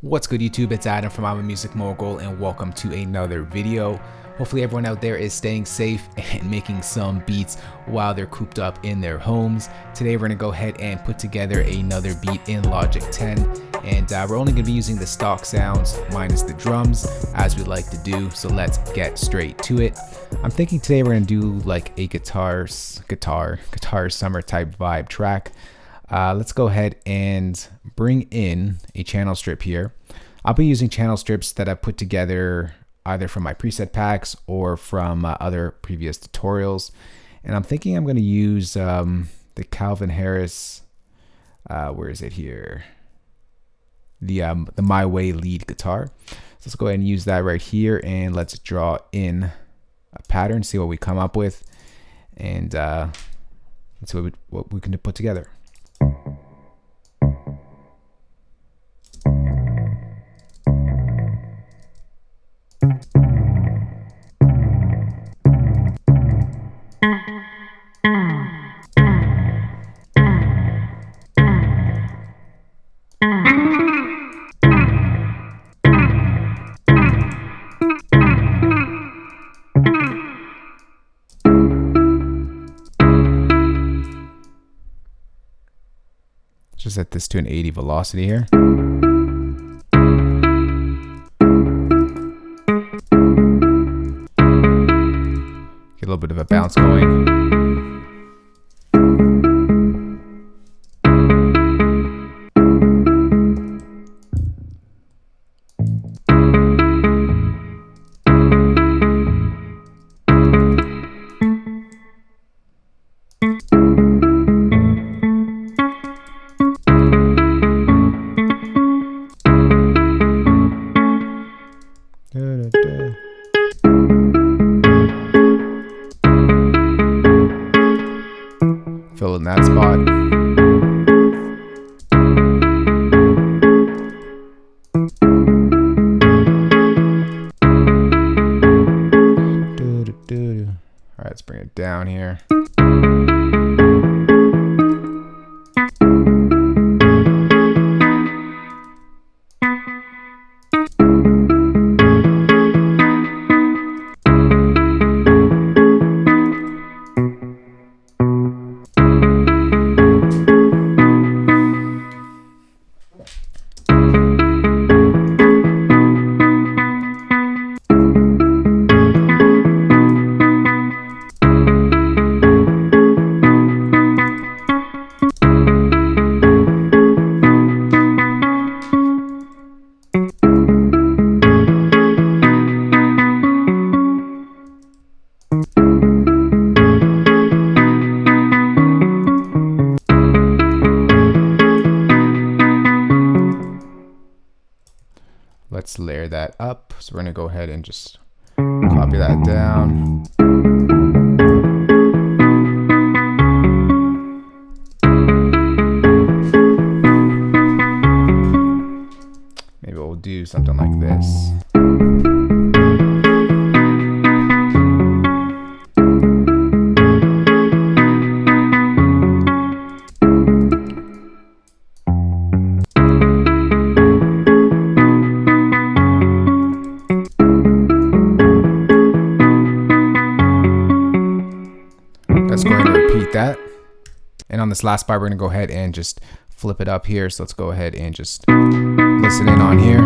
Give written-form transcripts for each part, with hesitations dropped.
What's good, YouTube? It's Adam from I'm a Music Mogul, and welcome to another video. Hopefully everyone out there is staying safe and making some beats while they're cooped up in their homes. Today we're going to go ahead and put together another beat in Logic 10, and we're only going to be using the stock sounds minus the drums as we like to do, so let's get straight to it. I'm thinking today we're going to do like a guitar summer type vibe track. Let's go ahead and bring in a channel strip here. I'll be using channel strips that I've put together either from my preset packs or from other previous tutorials. And I'm thinking I'm going to use the Calvin Harris, where is it here? The My Way lead guitar. So let's go ahead and use that right here, and let's draw in a pattern, see what we come up with, and let's see what we can put together. Just set this to an 80 velocity here. Get a little bit of a bounce going. Fill in that spot. All right, let's bring it down here. Let's layer that up. So we're going to go ahead and just copy that down. Maybe we'll do something like this. Let's go ahead and repeat that. And on this last part, we're going to go ahead and just flip it up here. So let's go ahead and just listen in on here.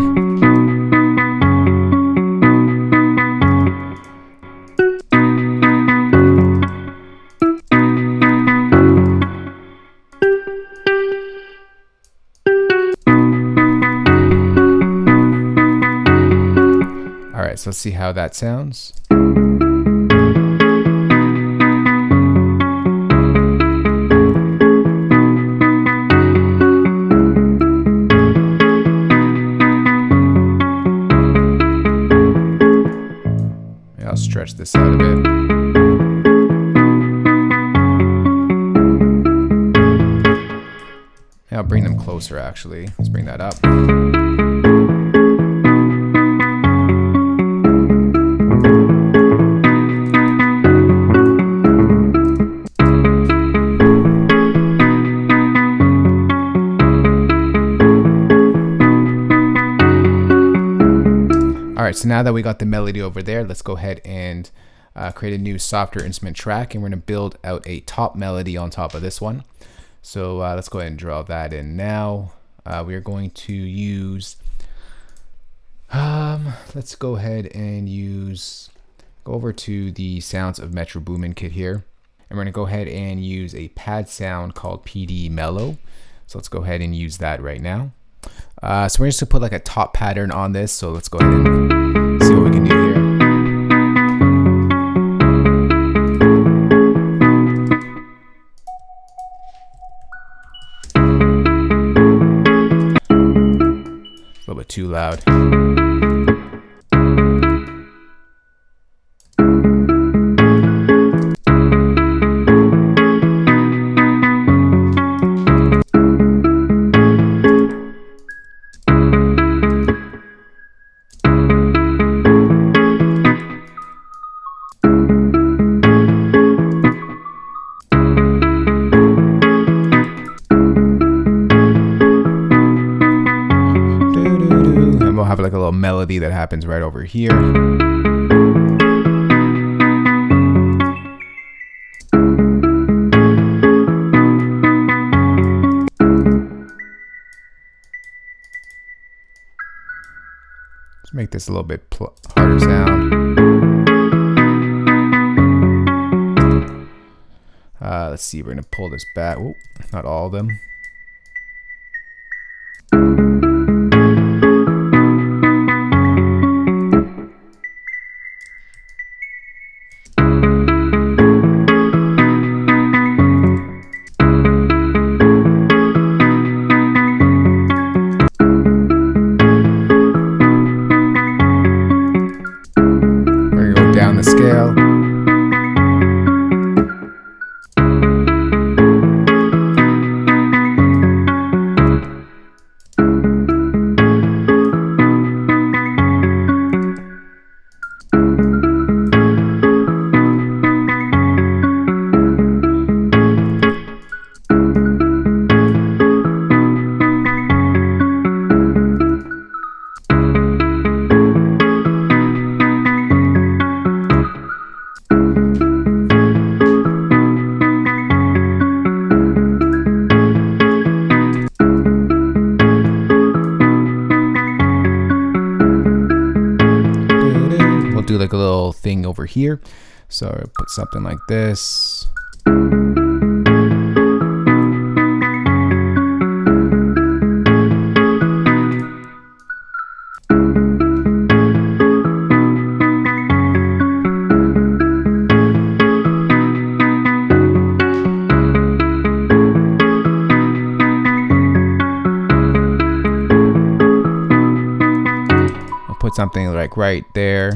All right, so let's see how that sounds. I'll stretch this out a bit. I'll bring them closer actually. Let's bring that up. right, so now that we got the melody over there, let's go ahead and create a new softer instrument track, and we're going to build out a top melody on top of this one. So let's go ahead and draw that in now. We are going to use, let's go ahead and go over to the Sounds of Metro Boomin kit here. And we're going to go ahead and use a pad sound called PD Mellow. So let's go ahead and use that right now. So we're just going to put like a top pattern on this. So let's go ahead and see what we can do here. A little bit too loud. Have like a little melody that happens right over here. Let's make this a little bit harder sound. Let's see, we're gonna pull this back. Ooh, not all of them. Down the scale. Do like a little thing over here. So put something like this. I'll put something like right there.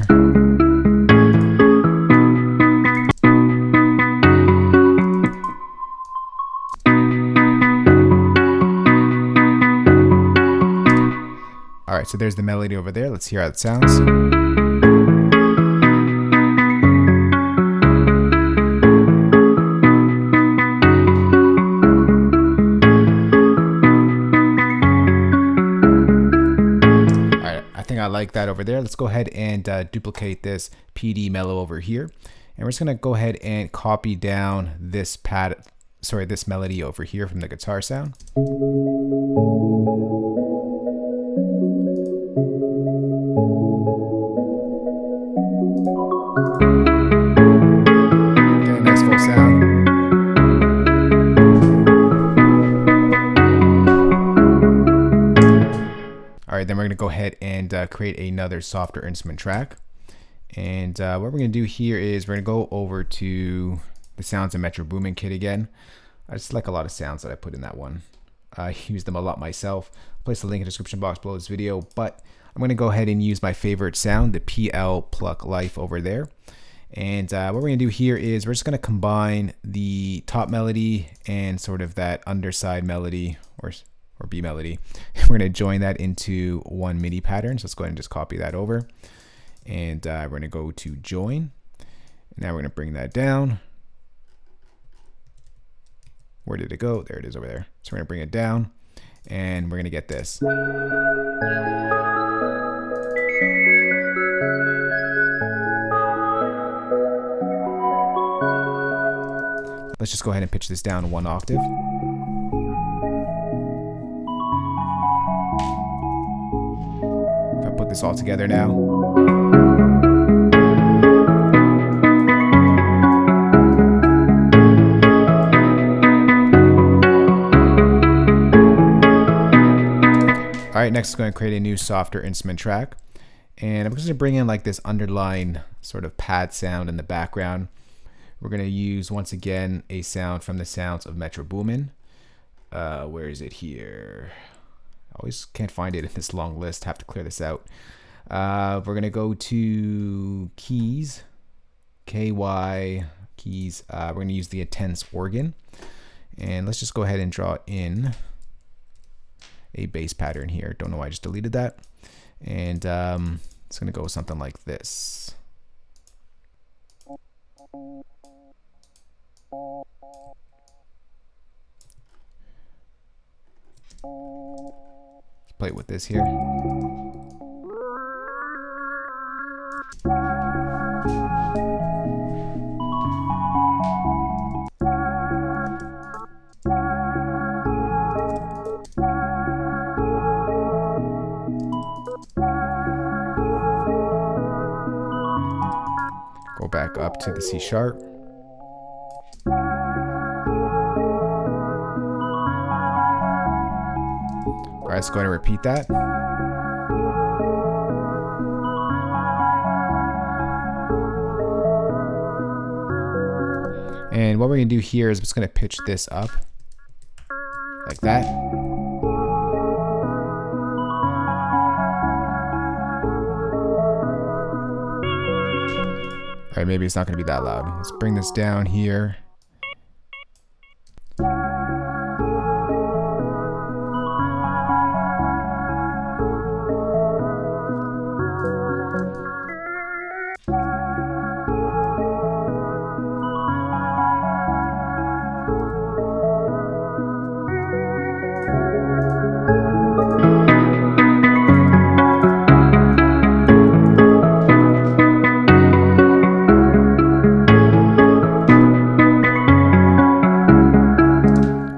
All right, so there's the melody over there. Let's hear how it sounds. All right, I think I like that over there. Let's go ahead and duplicate this PD mellow over here. And we're just gonna go ahead and copy down this this melody over here from the guitar sound. Sound. All right, then we're going to go ahead and create another softer instrument track. And what we're going to do here is we're going to go over to the Sounds of Metro Boomin kit again. I just like a lot of sounds that I put in that one. I use them a lot myself. I'll place the link in the description box below this video, but I'm going to go ahead and use my favorite sound, the PL Pluck Life over there. And what we're going to do here is we're just going to combine the top melody and sort of that underside melody or B melody. We're going to join that into one MIDI pattern. So let's go ahead and just copy that over. And we're going to go to join. Now we're going to bring that down. Where did it go? There it is over there. So we're going to bring it down and we're going to get this. Let's just go ahead and pitch this down 1 octave. If I put this all together now. Alright, next is going to create a new softer instrument track. And I'm just going to bring in like this underlying sort of pad sound in the background. We're going to use, once again, a sound from the sounds of Metro Boomin. Where is it here? I always can't find it in this long list. Have to clear this out. We're going to go to keys, KY, keys. We're going to use the intense organ. And let's just go ahead and draw in a bass pattern here. Don't know why I just deleted that. And it's going to go something like this. Play it with this here. Go back up to the C sharp. All right, let's go ahead and repeat that. And what we're going to do here is we're just going to pitch this up like that. All right, maybe it's not going to be that loud. Let's bring this down here.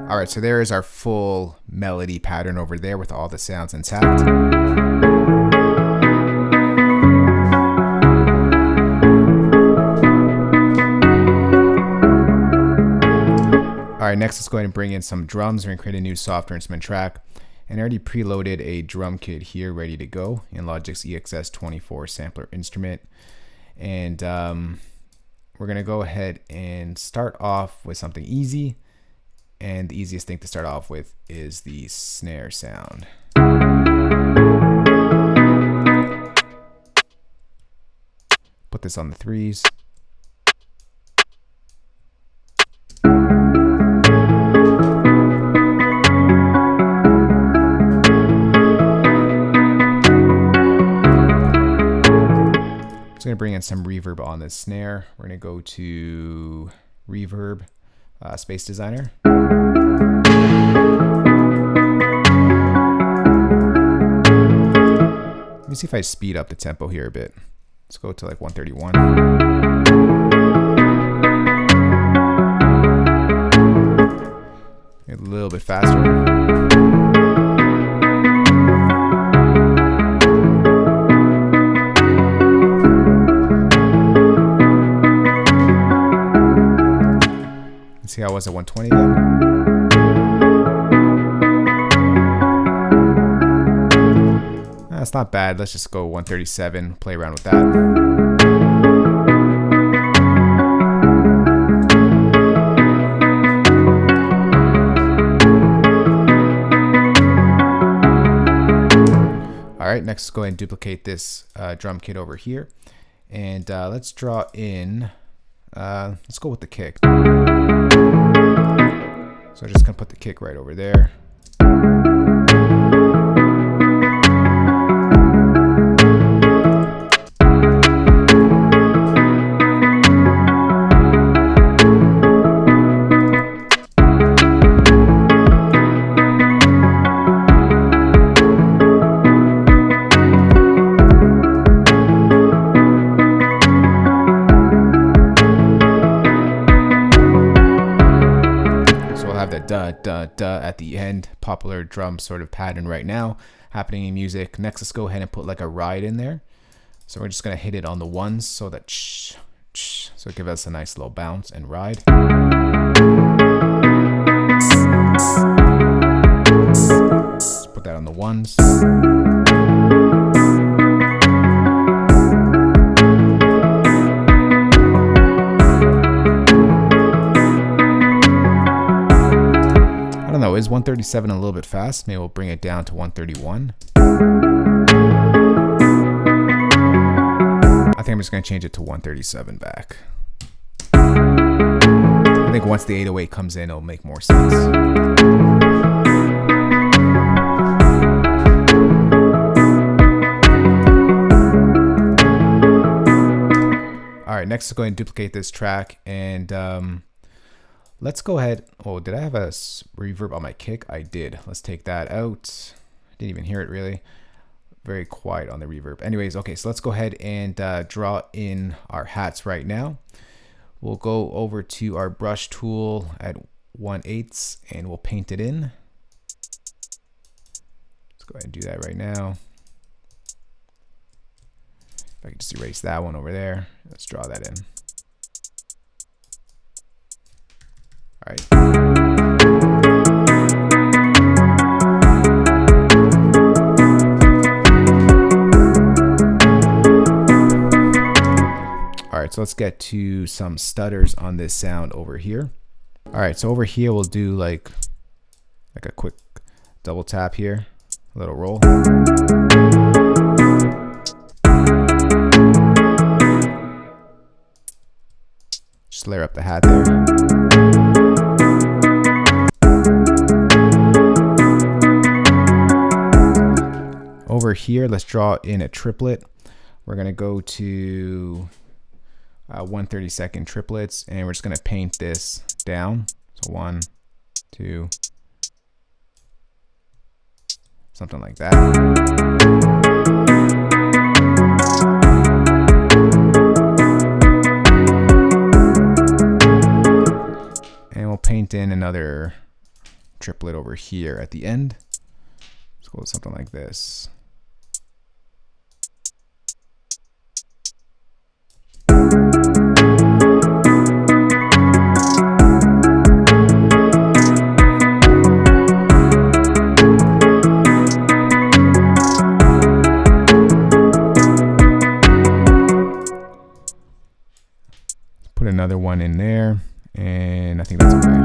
Alright, so there is our full melody pattern over there with all the sounds intact. Alright, next let's go ahead and bring in some drums. We're going to create a new softer instrument track. And I already preloaded a drum kit here ready to go in Logic's EXS24 sampler instrument. And we're going to go ahead and start off with something easy. And the easiest thing to start off with is the snare sound. Put this on the 3s. Just going to bring in some reverb on this snare. We're going to go to reverb, space designer. Let me see if I speed up the tempo here a bit. Let's go to like 131. A little bit faster. Let's see how it was at 120 again. That's not bad. Let's just go 137, play around with that. All right, next let's go ahead and duplicate this drum kit over here. And let's draw in, let's go with the kick. So I'm just gonna put the kick right over there. da da da at the end. Popular drum sort of pattern right now happening in music. Next, let's go ahead and put like a ride in there. So we're just gonna hit it on the ones so that so give us a nice little bounce and ride. Let's put that on the ones. I don't know, is 137 a little bit fast? Maybe we'll bring it down to 131. I think I'm just going to change it to 137 back. I think once the 808 comes in, it'll make more sense. All right, next, let's go ahead and duplicate this track. And let's go ahead. Oh, did I have a reverb on my kick? I did. Let's take that out. I didn't even hear it really. Very quiet on the reverb. Anyways, okay, so let's go ahead and draw in our hats right now. We'll go over to our brush tool at 1/8 and we'll paint it in. Let's go ahead and do that right now. If I can just erase that one over there. Let's draw that in. All right. All right, so let's get to some stutters on this sound over here. All right, so over here we'll do like a quick double tap here, a little roll. Just layer up the hat there. Over here, let's draw in a triplet. We're gonna go to 1/32 triplets, and we're just gonna paint this down. So 1, 2, something like that. And we'll paint in another triplet over here at the end. Let's go with something like this. Put another one in there, and I think that's okay.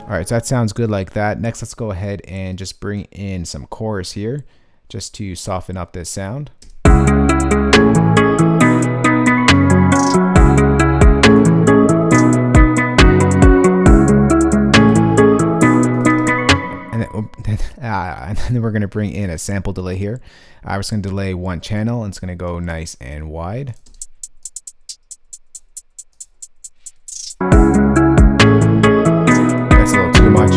All right, so that sounds good like that. Next, let's go ahead and just bring in some chorus here, just to soften up this sound. And then we're going to bring in a sample delay here. We're just going to delay one channel, and it's going to go nice and wide. That's a little too much.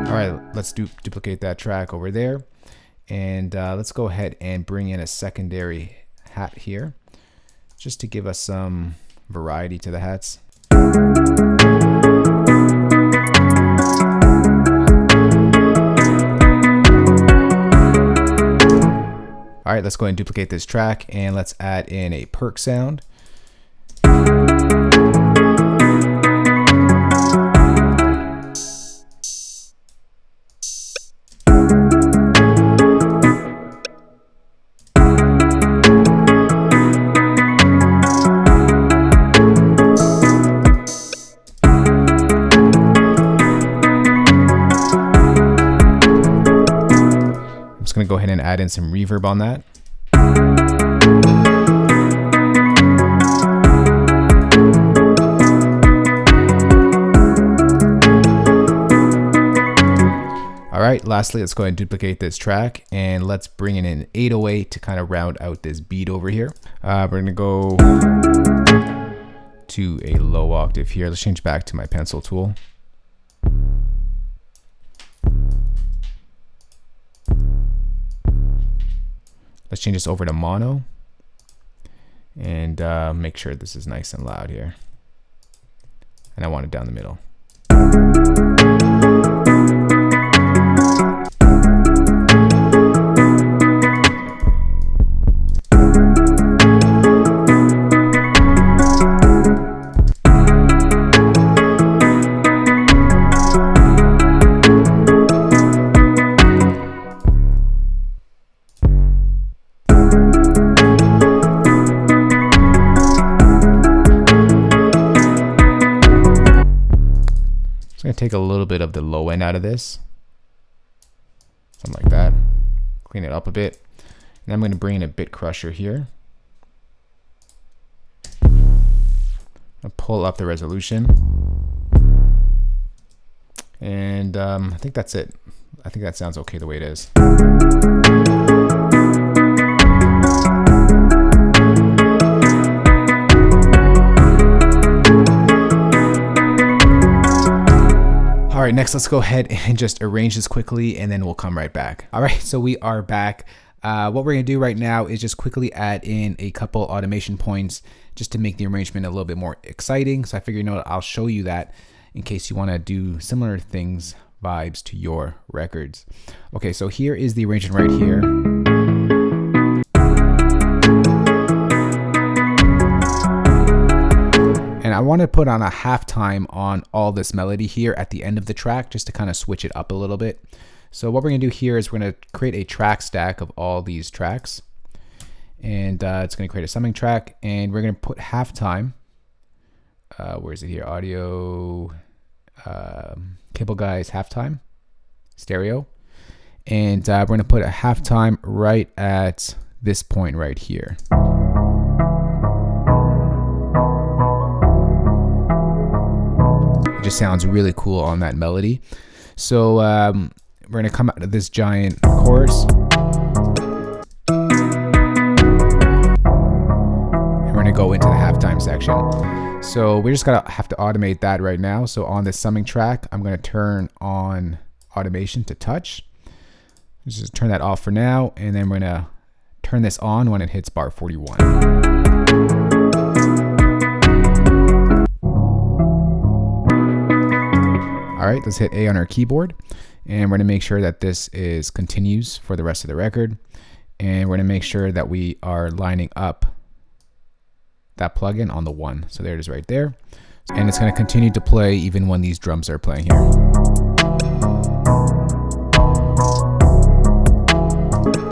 All right, let's duplicate that track over there. And let's go ahead and bring in a secondary hat here, just to give us some variety to the hats. All right, let's go ahead and duplicate this track, and let's add in a perk sound. Going to go ahead and add in some reverb on that. All right, lastly, let's go ahead and duplicate this track, and let's bring in an 808 to kind of round out this beat over here. We're going to go to a low octave here. Let's change back to my pencil tool. Let's change this over to mono and make sure this is nice and loud here. And I want it down the middle. Take a little bit of the low end out of this, something like that, clean it up a bit, and I'm going to bring in a bit crusher here. I'll pull up the resolution, and I think that's it. I think that sounds okay the way it is. All right, next let's go ahead and just arrange this quickly and then we'll come right back. All right, so we are back. What we're gonna do right now is just quickly add in a couple automation points just to make the arrangement a little bit more exciting. So I figure, you know what, I'll show you that in case you wanna do similar things, vibes to your records. Okay, so here is the arrangement right here. And I want to put on a halftime on all this melody here at the end of the track just to kind of switch it up a little bit. So what we're going to do here is we're going to create a track stack of all these tracks. And it's going to create a summing track. And we're going to put halftime. Where is it here? Audio, Cable Guys halftime, stereo. And we're going to put a halftime right at this point right here. Just sounds really cool on that melody. So we're gonna come out of this giant chorus and we're gonna go into the halftime section. So we just gotta have to automate that right now. So on this summing track, I'm gonna turn on automation to touch. Let's just turn that off for now, and then we're gonna turn this on when it hits bar 41. All right, let's hit A on our keyboard, and we're gonna make sure that this is continues for the rest of the record, and we're gonna make sure that we are lining up that plugin on the 1. So there it is right there, and it's gonna continue to play even when these drums are playing here.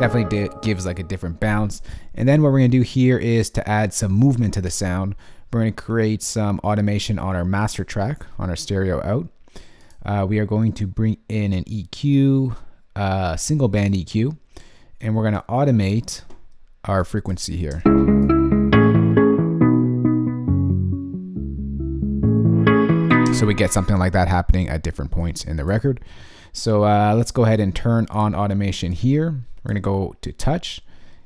Definitely gives like a different bounce. And then what we're gonna do here is to add some movement to the sound. We're gonna create some automation on our master track, on our stereo out. We are going to bring in an EQ, single band EQ, and we're going to automate our frequency here. So we get something like that happening at different points in the record. So let's go ahead and turn on automation here. We're going to go to touch,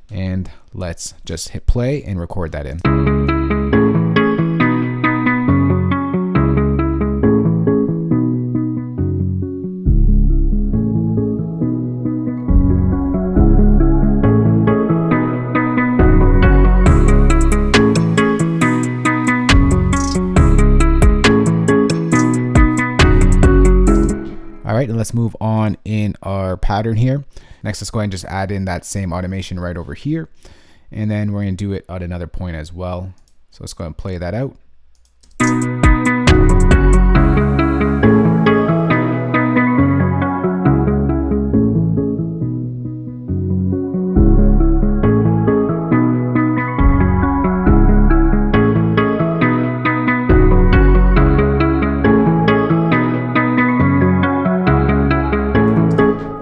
and let's just hit play and record that in. All right, and let's move on in our pattern here. Next, let's go ahead and just add in that same automation right over here. And then we're gonna do it at another point as well. So let's go ahead and play that out.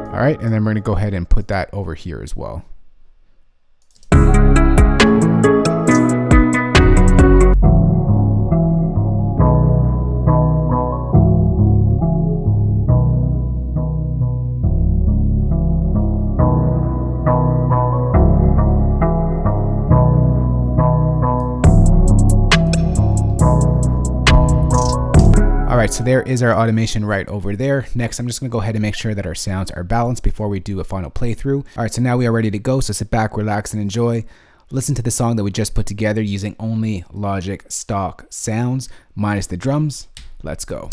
All right, and then we're gonna go ahead and put that over here as well. Alright, so there is our automation right over there. Next, I'm just going to go ahead and make sure that our sounds are balanced before we do a final playthrough. Alright, so now we are ready to go, so sit back, relax, and enjoy. Listen to the song that we just put together using only Logic stock sounds, minus the drums. Let's go.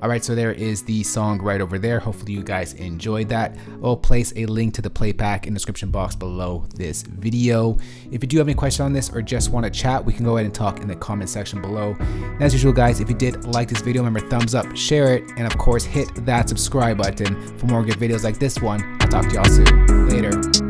Alright, so there is the song right over there. Hopefully you guys enjoyed that. I'll place a link to the playback in the description box below this video. If you do have any questions on this or just want to chat, we can go ahead and talk in the comment section below. And as usual guys, if you did like this video, remember thumbs up, share it, and of course hit that subscribe button for more good videos like this one. I'll talk to y'all soon. Later.